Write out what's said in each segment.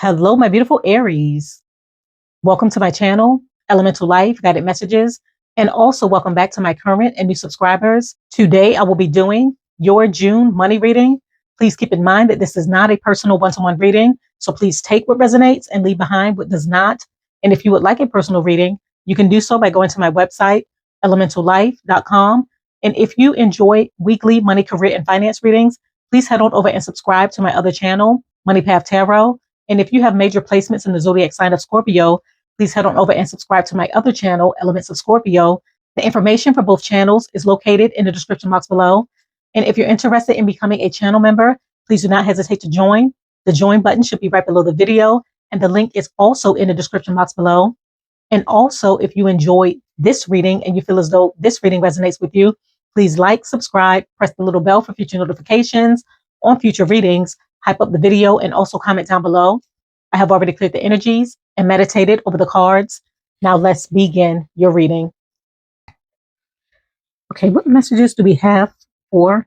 Hello, my beautiful Aries. Welcome to my channel, EleMental Lyfe Guided Messages, and also welcome back to my current and new subscribers. Today, I will be doing your June money reading. Please keep in mind that this is not a personal one-to-one reading, so please take what resonates and leave behind what does not. And if you would like a personal reading, you can do so by going to my website, elementallyfe.com. And if you enjoy weekly money, career, and finance readings, please head on over and subscribe to my other channel, Money Path Tarot. And if you have major placements in the zodiac sign of Scorpio, please head on over and subscribe to my other channel, Elements of Scorpio. The information for both channels is located in the description box below. And if you're interested in becoming a channel member, please do not hesitate to join. The join button should be right below the video, and the link is also in the description box below. And also, if you enjoyed this reading and you feel as though this reading resonates with you, please like, subscribe, press the little bell for future notifications on future readings, hype up the video, and also comment down below. I have already cleared the energies and meditated over the cards. Now let's begin your reading. Okay, what messages do we have for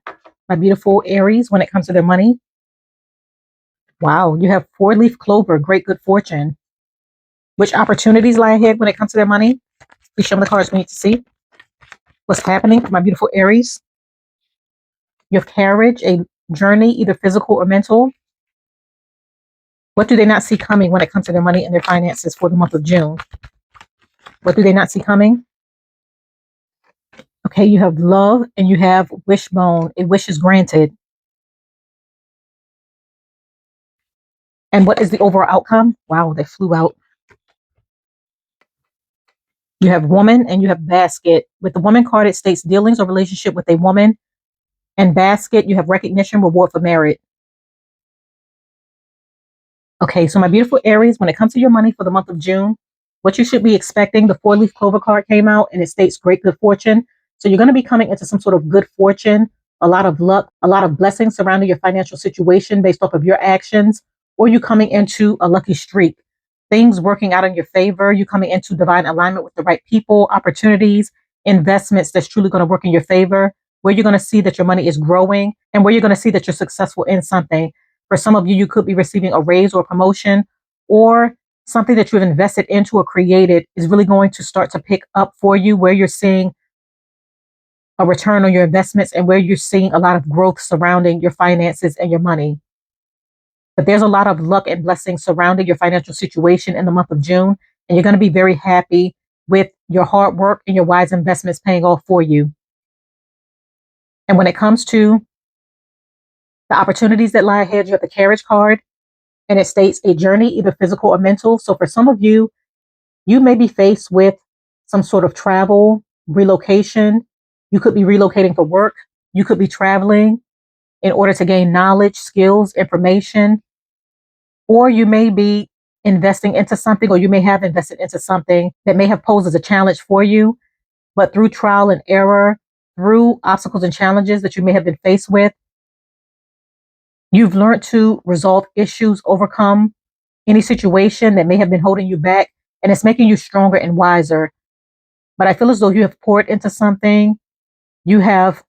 my beautiful Aries when it comes to their money? Wow, you have 4-leaf clover, great good fortune. Which opportunities lie ahead when it comes to their money? Please show me the cards we need to see. What's happening for my beautiful Aries? You have courage, a journey, either physical or mental. What do they not see coming when it comes to their money and their finances for the month of June? What do they not see coming? Okay, you have love and you have wishbone. A wish is granted. And what is the overall outcome? Wow, they flew out. You have woman and you have basket. With the woman card, it states dealings or relationship with a woman. And basket, you have recognition, reward for merit. Okay, so my beautiful Aries, when it comes to your money for the month of June, what you should be expecting, the 4-leaf clover card came out and it states great good fortune. So you're going to be coming into some sort of good fortune, a lot of luck, a lot of blessings surrounding your financial situation based off of your actions, or you coming into a lucky streak, things working out in your favor, you coming into divine alignment with the right people, opportunities, investments that's truly going to work in your favor, where you're going to see that your money is growing and where you're going to see that you're successful in something. For some of you, you could be receiving a raise or a promotion, or something that you've invested into or created is really going to start to pick up for you, where you're seeing a return on your investments and where you're seeing a lot of growth surrounding your finances and your money. But there's a lot of luck and blessings surrounding your financial situation in the month of June, and you're going to be very happy with your hard work and your wise investments paying off for you. And when it comes to the opportunities that lie ahead, you have the carriage card, and it states a journey, either physical or mental. So for some of you, you may be faced with some sort of travel, relocation. You could be relocating for work. You could be traveling in order to gain knowledge, skills, information, or you may be investing into something, or you may have invested into something that may have posed as a challenge for you, but through trial and error, through obstacles and challenges that you may have been faced with, you've learned to resolve issues, overcome any situation that may have been holding you back, and it's making you stronger and wiser. But I feel as though you have poured into something. You have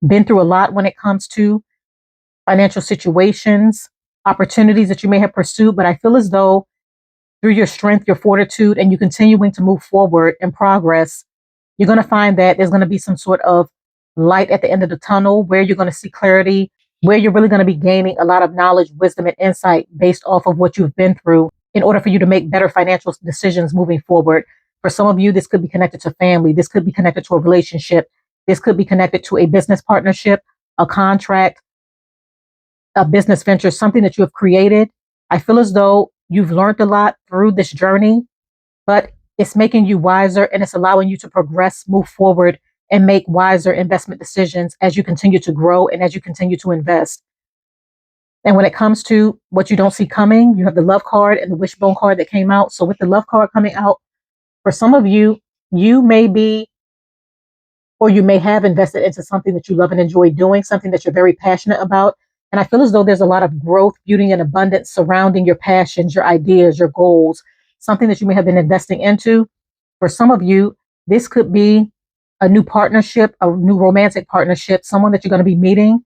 been through a lot when it comes to financial situations, opportunities that you may have pursued. But I feel as though through your strength, your fortitude, and you continuing to move forward and progress, you're going to find that there's going to be some sort of light at the end of the tunnel where you're going to see clarity, where you're really going to be gaining a lot of knowledge, wisdom, and insight based off of what you've been through in order for you to make better financial decisions moving forward. For some of you, this could be connected to family. This could be connected to a relationship. This could be connected to a business partnership, a contract, a business venture, something that you have created. I feel as though you've learned a lot through this journey, but it's making you wiser and it's allowing you to progress, move forward, and make wiser investment decisions as you continue to grow and as you continue to invest. And when it comes to what you don't see coming, you have the love card and the wishbone card that came out. So with the love card coming out, for some of you, you may be, or you may have invested into something that you love and enjoy doing, something that you're very passionate about. And I feel as though there's a lot of growth, beauty, and abundance surrounding your passions, your ideas, your goals, something that you may have been investing into. For some of you, this could be a new partnership, a new romantic partnership, someone that you're going to be meeting,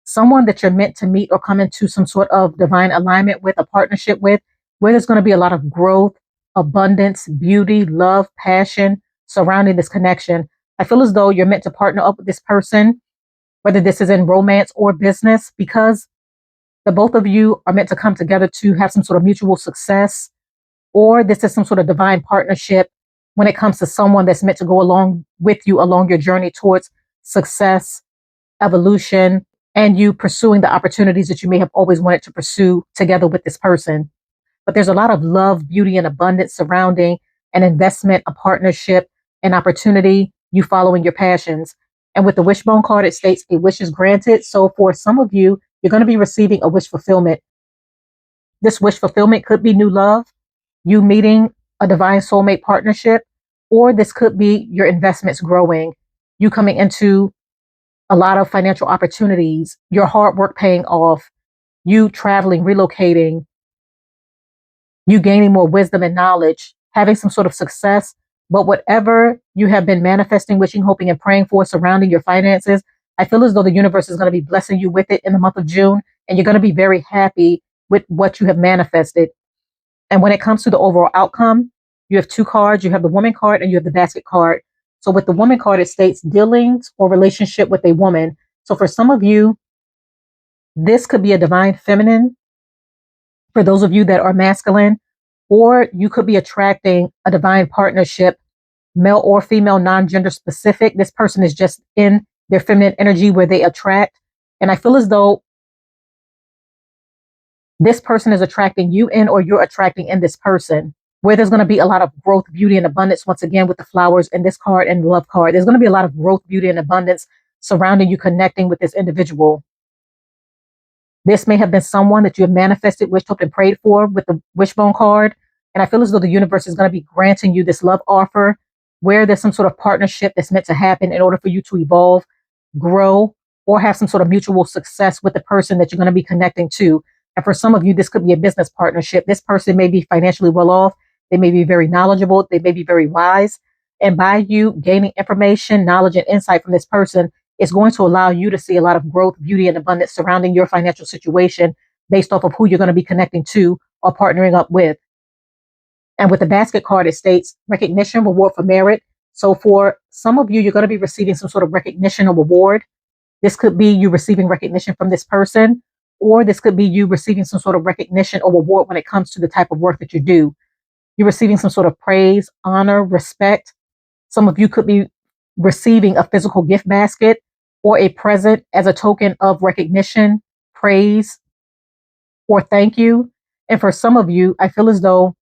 someone that you're meant to meet or come into some sort of divine alignment with, a partnership with, where there's going to be a lot of growth, abundance, beauty, love, passion surrounding this connection. I feel as though you're meant to partner up with this person, whether this is in romance or business, because the both of you are meant to come together to have some sort of mutual success, or this is some sort of divine partnership when it comes to someone that's meant to go along with you along your journey towards success, evolution, and you pursuing the opportunities that you may have always wanted to pursue together with this person. But there's a lot of love, beauty, and abundance surrounding an investment, a partnership, an opportunity, you following your passions. And with the wishbone card, it states a wish is granted. So for some of you, you're going to be receiving a wish fulfillment. This wish fulfillment could be new love, you meeting a divine soulmate partnership, or this could be your investments growing, you coming into a lot of financial opportunities, your hard work paying off, you traveling, relocating, you gaining more wisdom and knowledge, having some sort of success. But whatever you have been manifesting, wishing, hoping, and praying for surrounding your finances, I feel as though the universe is going to be blessing you with it in the month of June, and you're going to be very happy with what you have manifested. And when it comes to the overall outcome, you have two cards. You have the woman card and you have the basket card. So with the woman card, it states dealings or relationship with a woman. So for some of you, this could be a divine feminine. For those of you that are masculine, or you could be attracting a divine partnership, male or female, non-gender specific. This person is just in their feminine energy where they attract. And I feel as though this person is attracting you in, or you're attracting in this person, where there's going to be a lot of growth, beauty, and abundance. Once again, with the flowers in this card and the love card, there's going to be a lot of growth, beauty, and abundance surrounding you connecting with this individual. This may have been someone that you have manifested, wished, hoped, and prayed for with the wishbone card. And I feel as though the universe is going to be granting you this love offer where there's some sort of partnership that's meant to happen in order for you to evolve, grow, or have some sort of mutual success with the person that you're going to be connecting to. And for some of you, this could be a business partnership. This person may be financially well off. They may be very knowledgeable. They may be very wise. And by you gaining information, knowledge, and insight from this person, it's going to allow you to see a lot of growth, beauty, and abundance surrounding your financial situation based off of who you're going to be connecting to or partnering up with. And with the basket card, it states recognition, reward for merit. So for some of you, you're going to be receiving some sort of recognition or reward. This could be you receiving recognition from this person, or this could be you receiving some sort of recognition or reward when it comes to the type of work that you do. You're receiving some sort of praise, honor, respect. Some of you could be receiving a physical gift basket or a present as a token of recognition, praise, or thank you. And for some of you, I feel as though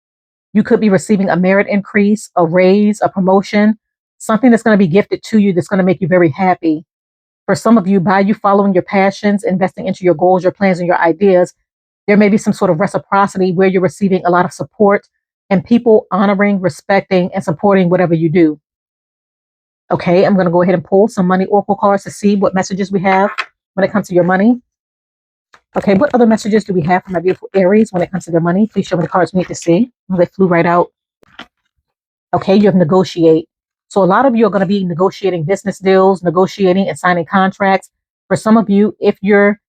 you could be receiving a merit increase, a raise, a promotion, something that's going to be gifted to you that's going to make you very happy. For some of you, by you following your passions, investing into your goals, your plans, and your ideas, there may be some sort of reciprocity where you're receiving a lot of support and people honoring, respecting, and supporting whatever you do. Okay, I'm going to go ahead and pull some money oracle cards to see what messages we have when it comes to your money. Okay, what other messages do we have for my beautiful Aries when it comes to their money? Please show me the cards we need to see. Oh, they flew right out. Okay, you have negotiate. So a lot of you are going to be negotiating business deals, negotiating and signing contracts. For some of you, if you're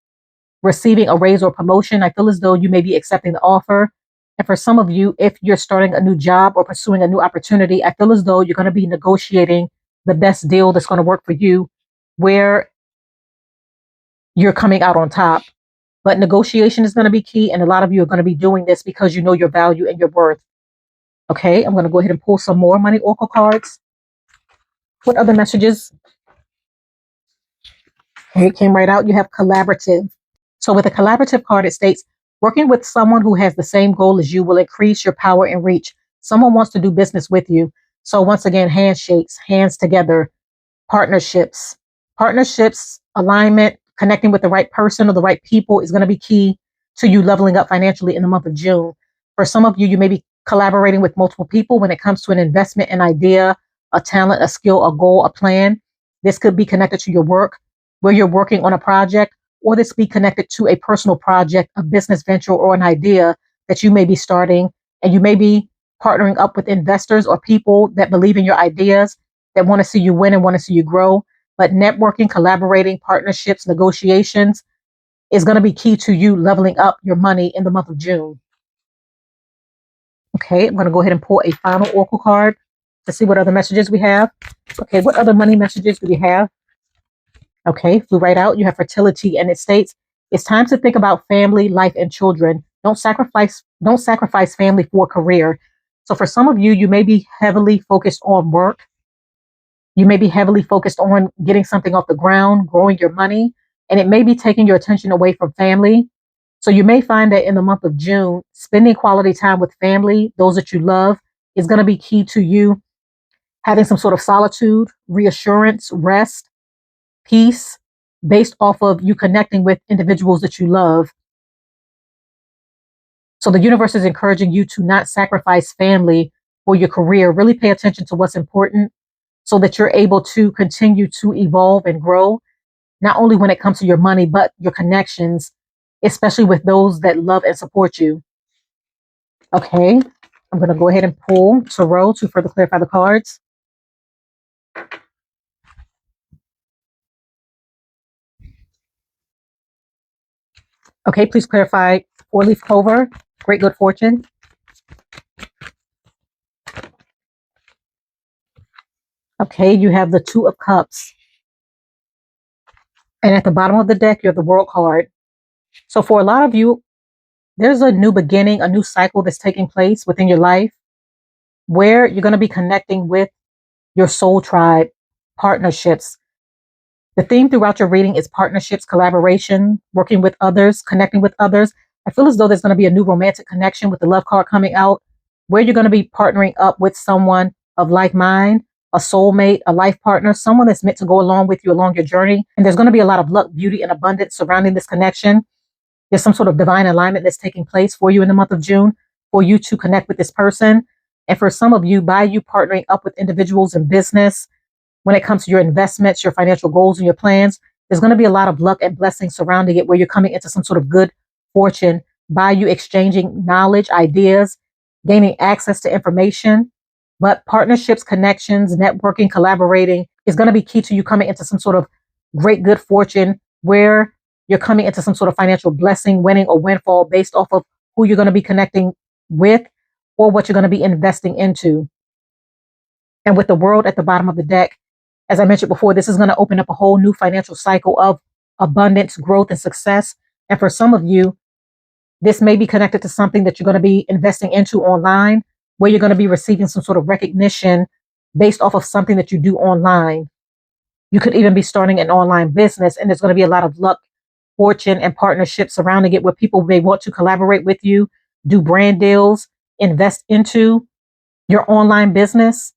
receiving a raise or promotion, I feel as though you may be accepting the offer. And for some of you, if you're starting a new job or pursuing a new opportunity, I feel as though you're going to be negotiating the best deal that's going to work for you, where you're coming out on top. But negotiation is going to be key. And a lot of you are going to be doing this because you know your value and your worth. Okay, I'm going to go ahead and pull some more money oracle cards. What other messages? Okay, it came right out. You have collaborative. So with a collaborative card, it states, working with someone who has the same goal as you will increase your power and reach. Someone wants to do business with you. So once again, handshakes, hands together, partnerships, alignment, connecting with the right person or the right people is going to be key to you leveling up financially in the month of June. For some of you, you may be collaborating with multiple people when it comes to an investment, an idea, a talent, a skill, a goal, a plan. This could be connected to your work, where you're working on a project, or this be connected to a personal project, a business venture, or an idea that you may be starting. And you may be partnering up with investors or people that believe in your ideas, that want to see you win and want to see you grow. But networking, collaborating, partnerships, negotiations, is going to be key to you leveling up your money in the month of June. Okay, I'm going to go ahead and pull a final oracle card to see what other messages we have. Okay, what other money messages do we have? Okay, flew right out. You have fertility, and it states it's time to think about family, life, and children. Don't sacrifice family for a career. So for some of you, you may be heavily focused on work. You may be heavily focused on getting something off the ground, growing your money, and it may be taking your attention away from family. So you may find that in the month of June, spending quality time with family, those that you love, is going to be key to you having some sort of solitude, reassurance, rest, peace, based off of you connecting with individuals that you love. So the universe is encouraging you to not sacrifice family for your career. Really pay attention to what's important so that you're able to continue to evolve and grow, not only when it comes to your money, but your connections, especially with those that love and support you. Okay, I'm going to go ahead and pull Tarot to further clarify the cards. Okay, please clarify 4-leaf clover, great good fortune. Okay, you have the 2 of Cups. And at the bottom of the deck, you have the World card. So for a lot of you, there's a new beginning, a new cycle that's taking place within your life where you're going to be connecting with your soul tribe, partnerships. The theme throughout your reading is partnerships, collaboration, working with others, connecting with others. I feel as though there's going to be a new romantic connection with the Love card coming out, where you're going to be partnering up with someone of like mind, a soulmate, a life partner, someone that's meant to go along with you along your journey. And there's going to be a lot of luck, beauty, and abundance surrounding this connection. There's some sort of divine alignment that's taking place for you in the month of June for you to connect with this person. And for some of you, by you partnering up with individuals in business, when it comes to your investments, your financial goals, and your plans, there's going to be a lot of luck and blessings surrounding it where you're coming into some sort of good fortune by you exchanging knowledge, ideas, gaining access to information. But partnerships, connections, networking, collaborating is going to be key to you coming into some sort of great good fortune where you're coming into some sort of financial blessing, winning, or windfall based off of who you're going to be connecting with or what you're going to be investing into. And with the World at the bottom of the deck, as I mentioned before, this is going to open up a whole new financial cycle of abundance, growth, and success. And for some of you, this may be connected to something that you're going to be investing into online, where you're going to be receiving some sort of recognition based off of something that you do online. You could even be starting an online business, and there's going to be a lot of luck, fortune, and partnerships surrounding it where people may want to collaborate with you, do brand deals, invest into your online business.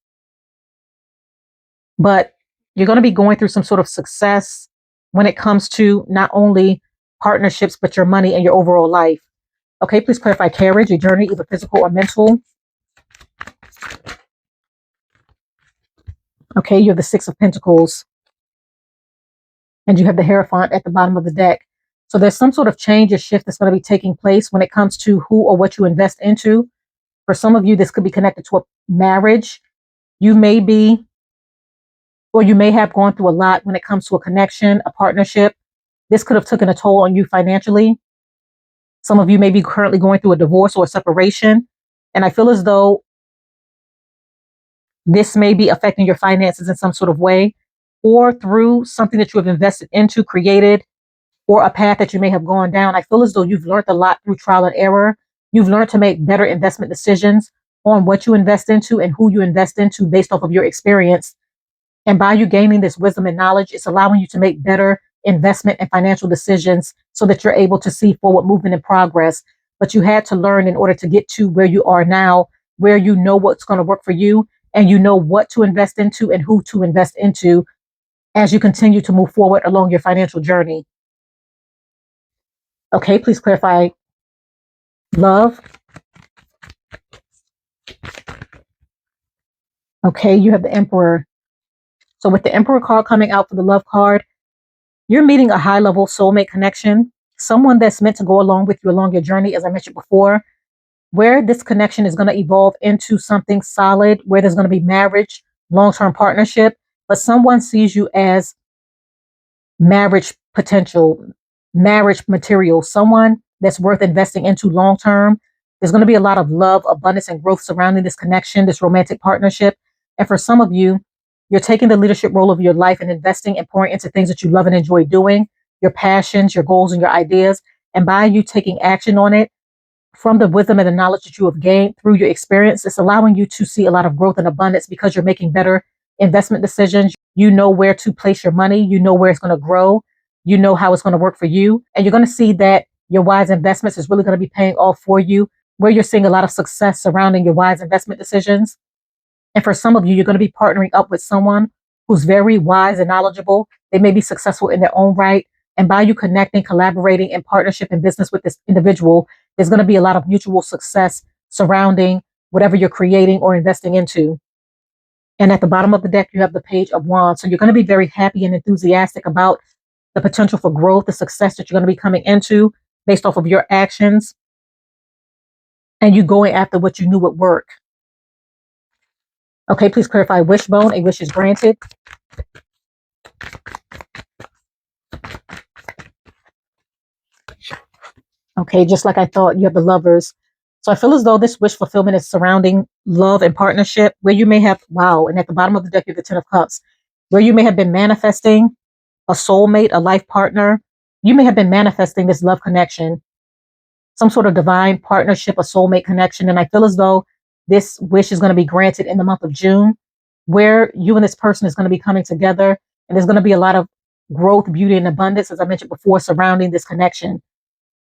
But you're going to be going through some sort of success when it comes to not only partnerships, but your money and your overall life. Okay, please clarify carriage, your journey, either physical or mental. Okay, you have the 6 of Pentacles. And you have the Hierophant at the bottom of the deck. So there's some sort of change or shift that's going to be taking place when it comes to who or what you invest into. For some of you, this could be connected to a marriage. You may be, or you may have gone through a lot when it comes to a connection, a partnership. This could have taken a toll on you financially. Some of you may be currently going through a divorce or a separation. And I feel as though this may be affecting your finances in some sort of way, or through something that you have invested into, created, or a path that you may have gone down. I feel as though you've learned a lot through trial and error. You've learned to make better investment decisions on what you invest into and who you invest into based off of your experience. And by you gaining this wisdom and knowledge, it's allowing you to make better investment and financial decisions so that you're able to see forward movement and progress. But you had to learn in order to get to where you are now, where you know what's going to work for you and you know what to invest into and who to invest into as you continue to move forward along your financial journey. Okay, please clarify love. Okay, you have the Emperor. So with the Emperor card coming out for the love card, you're meeting a high level soulmate connection, someone that's meant to go along with you along your journey, as I mentioned before, where this connection is going to evolve into something solid, where there's going to be marriage, long-term partnership, but someone sees you as marriage potential, marriage material, someone that's worth investing into long term. There's going to be a lot of love, abundance, and growth surrounding this connection, this romantic partnership. And for some of you, you're taking the leadership role of your life and investing and pouring into things that you love and enjoy doing, your passions, your goals, and your ideas. And by you taking action on it, from the wisdom and the knowledge that you have gained through your experience, it's allowing you to see a lot of growth and abundance because you're making better investment decisions. You know where to place your money. You know where it's going to grow. You know how it's going to work for you. And you're going to see that your wise investments is really going to be paying off for you, where you're seeing a lot of success surrounding your wise investment decisions. And for some of you, you're going to be partnering up with someone who's very wise and knowledgeable. They may be successful in their own right. And by you connecting, collaborating in partnership and business with this individual, there's going to be a lot of mutual success surrounding whatever you're creating or investing into. And at the bottom of the deck, you have the Page of Wands. So you're going to be very happy and enthusiastic about the potential for growth, the success that you're going to be coming into based off of your actions and you going after what you knew would work. Okay, please clarify wishbone. A wish is granted. Okay, just like I thought, you have the Lovers. So I feel as though this wish fulfillment is surrounding love and partnership, where you may have, wow, and at the bottom of the deck, you have the Ten of Cups, where you may have been manifesting a soulmate, a life partner. You may have been manifesting this love connection, some sort of divine partnership, a soulmate connection. And I feel as though this wish is going to be granted in the month of June, where you and this person is going to be coming together. And there's going to be a lot of growth, beauty, and abundance, as I mentioned before, surrounding this connection.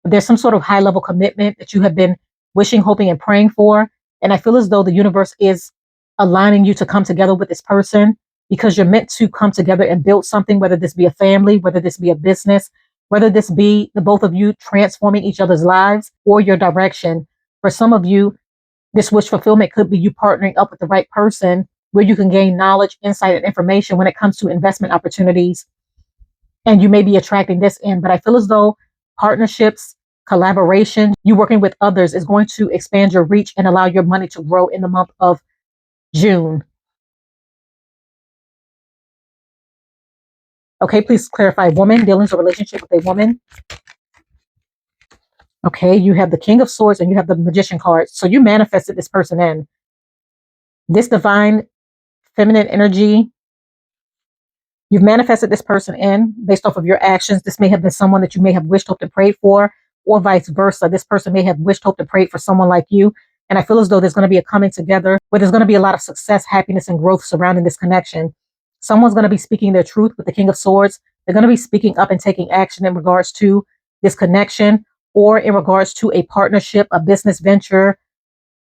There's some sort of high level commitment that you have been wishing, hoping, and praying for. And I feel as though the universe is aligning you to come together with this person because you're meant to come together and build something, whether this be a family, whether this be a business, whether this be the both of you transforming each other's lives or your direction. For some of you, this wish fulfillment could be you partnering up with the right person where you can gain knowledge, insight, and information when it comes to investment opportunities. And you may be attracting this in, but I feel as though partnerships, collaboration, you working with others is going to expand your reach and allow your money to grow in the month of June. Okay, please clarify woman, dealings or relationship with a woman. Okay, you have the King of Swords and you have the Magician card. So you manifested this person in. This divine feminine energy, you've manifested this person in based off of your actions. This may have been someone that you may have wished, hoped, and prayed for, or vice versa. This person may have wished, hoped, and prayed for someone like you. And I feel as though there's going to be a coming together where there's going to be a lot of success, happiness, and growth surrounding this connection. Someone's going to be speaking their truth with the King of Swords. They're going to be speaking up and taking action in regards to this connection or in regards to a partnership, a business venture,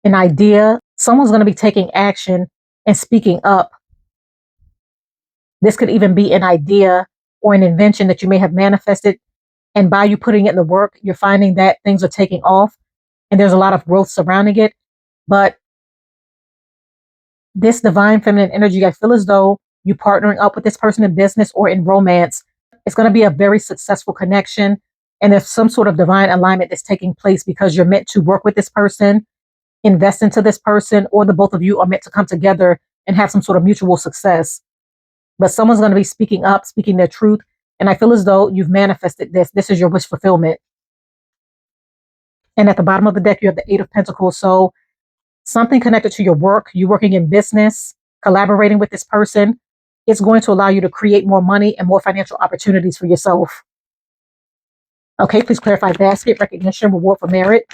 an idea. Someone's going to be taking action and speaking up. This could even be an idea or an invention that you may have manifested. And by you putting it in the work, you're finding that things are taking off and there's a lot of growth surrounding it. But this divine feminine energy, I feel as though you partnering up with this person in business or in romance, it's going to be a very successful connection. And there's some sort of divine alignment that's taking place because you're meant to work with this person, invest into this person, or the both of you are meant to come together and have some sort of mutual success. But someone's going to be speaking up, speaking their truth. And I feel as though you've manifested this. This is your wish fulfillment. And at the bottom of the deck, you have the Eight of Pentacles. So something connected to your work, you working in business, collaborating with this person, it's going to allow you to create more money and more financial opportunities for yourself. Okay, please clarify basket, recognition, reward for merit.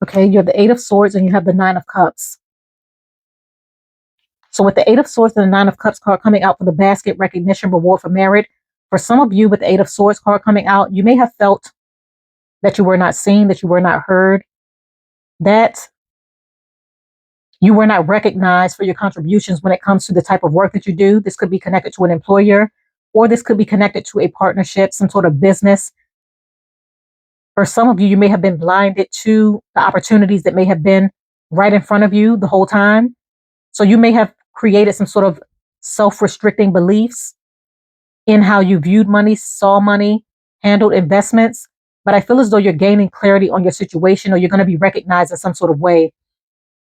Okay, you have the Eight of Swords and you have the Nine of Cups. So with the Eight of Swords and the Nine of Cups card coming out for the basket, recognition, reward for merit, for some of you with the Eight of Swords card coming out, you may have felt that you were not seen, that you were not heard, that you were not recognized for your contributions when it comes to the type of work that you do. This could be connected to an employer, or this could be connected to a partnership, some sort of business. For some of you, you may have been blinded to the opportunities that may have been right in front of you the whole time. So you may have created some sort of self-restricting beliefs in how you viewed money, saw money, handled investments. But I feel as though you're gaining clarity on your situation, or you're going to be recognized in some sort of way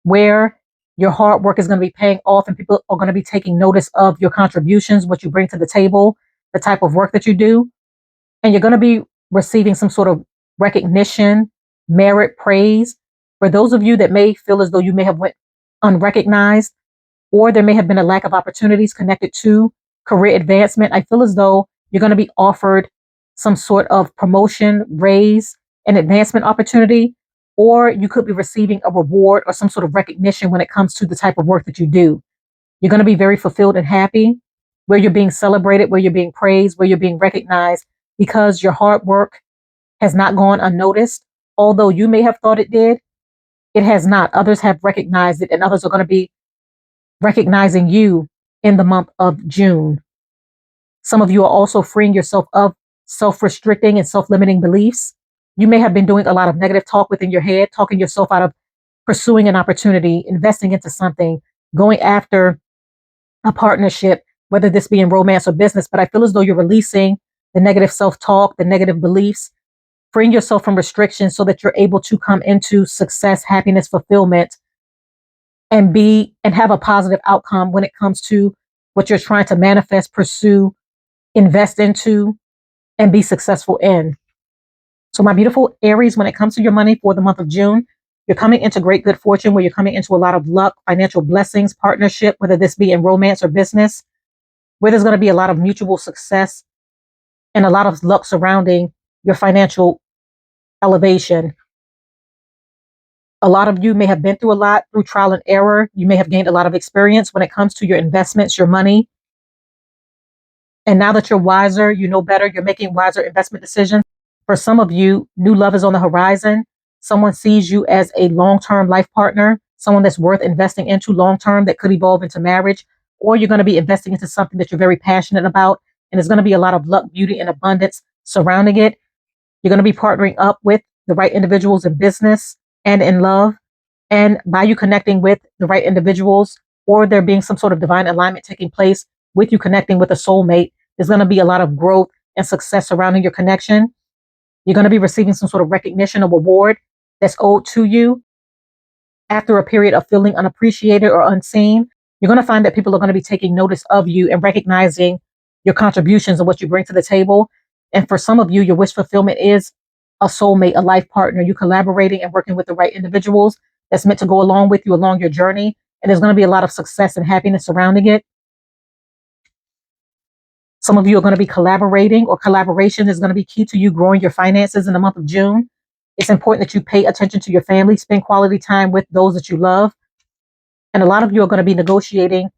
where your hard work is going to be paying off and people are going to be taking notice of your contributions, what you bring to the table, the type of work that you do. And you're going to be receiving some sort of recognition, merit, praise. For those of you that may feel as though you may have went unrecognized, or there may have been a lack of opportunities connected to career advancement, I feel as though you're going to be offered some sort of promotion, raise, and advancement opportunity, or you could be receiving a reward or some sort of recognition when it comes to the type of work that you do. You're going to be very fulfilled and happy, where you're being celebrated, where you're being praised, where you're being recognized, because your hard work has not gone unnoticed. Although you may have thought it did, it has not. Others have recognized it, and others are going to be recognizing you in the month of June. Some of you are also freeing yourself of self-restricting and self-limiting beliefs. You may have been doing a lot of negative talk within your head, talking yourself out of pursuing an opportunity, investing into something, going after a partnership, whether this be in romance or business. But I feel as though you're releasing the negative self-talk, the negative beliefs, freeing yourself from restrictions so that you're able to come into success, happiness, fulfillment, and have a positive outcome when it comes to what you're trying to manifest, pursue, invest into, and be successful in. So my beautiful Aries, when it comes to your money for the month of June, you're coming into great good fortune, where you're coming into a lot of luck, financial blessings, partnership, whether this be in romance or business, where there's going to be a lot of mutual success and a lot of luck surrounding your financial elevation. A lot of you may have been through a lot through trial and error. You may have gained a lot of experience when it comes to your investments, your money. And now that you're wiser, you know better, you're making wiser investment decisions. For some of you, new love is on the horizon. Someone sees you as a long-term life partner, someone that's worth investing into long-term that could evolve into marriage, or you're going to be investing into something that you're very passionate about. And there's going to be a lot of luck, beauty, and abundance surrounding it. You're going to be partnering up with the right individuals in business and in love. And by you connecting with the right individuals, or there being some sort of divine alignment taking place with you connecting with a soulmate, there's going to be a lot of growth and success surrounding your connection. You're going to be receiving some sort of recognition or reward that's owed to you. After a period of feeling unappreciated or unseen, you're going to find that people are going to be taking notice of you and recognizing your contributions and what you bring to the table. And for some of you, your wish fulfillment is a soulmate, a life partner. You collaborating and working with the right individuals that's meant to go along with you along your journey. And there's going to be a lot of success and happiness surrounding it. Some of you are going to be collaborating, or collaboration is going to be key to you growing your finances in the month of June. It's important that you pay attention to your family, spend quality time with those that you love. And a lot of you are going to be negotiating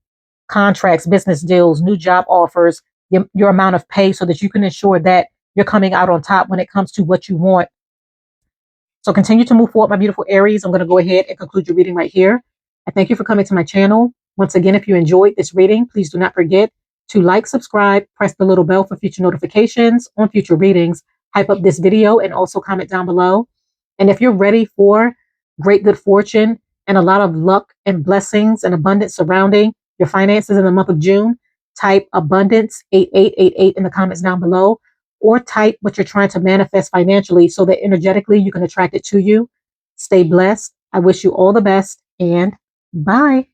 contracts, business deals, new job offers, your amount of pay, so that you can ensure that you're coming out on top when it comes to what you want. So continue to move forward, my beautiful Aries. I'm going to go ahead and conclude your reading right here. I thank you for coming to my channel. Once again, if you enjoyed this reading, please do not forget to like, subscribe, press the little bell for future notifications on future readings, hype up this video, and also comment down below. And if you're ready for great good fortune and a lot of luck and blessings and abundance surrounding your finances in the month of June, type abundance 8888 in the comments down below, or type what you're trying to manifest financially so that energetically you can attract it to you. Stay blessed. I wish you all the best, and bye.